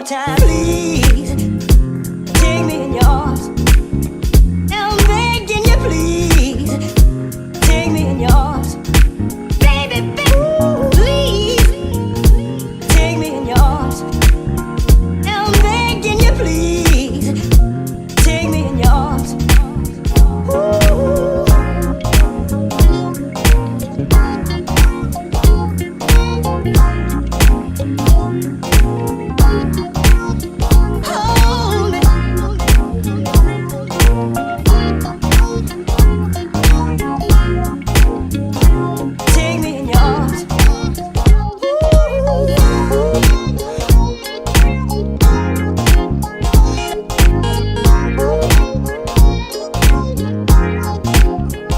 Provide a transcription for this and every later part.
time, please. Take me in your arms. I'm begging you, please. Take me in your arms. Baby, please. Take me in your arms. I'm begging you, please. Take me in your arms. Ooh. Hold me. Take me in your arms.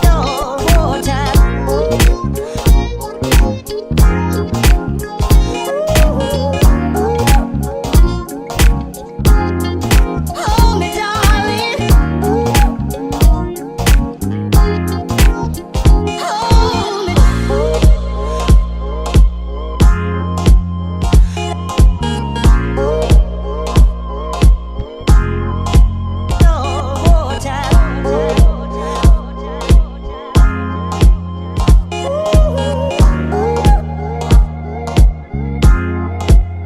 No more time. Hold me, darling. Hold me. No more time.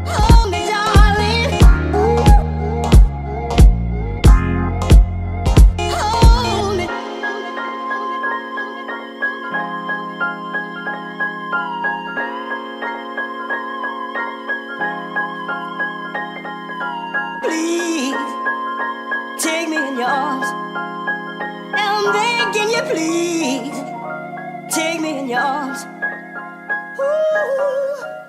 Hold me, darling. Hold me. Please, take me in your arms. I'm begging you, please. Take me in your arms. Ooh.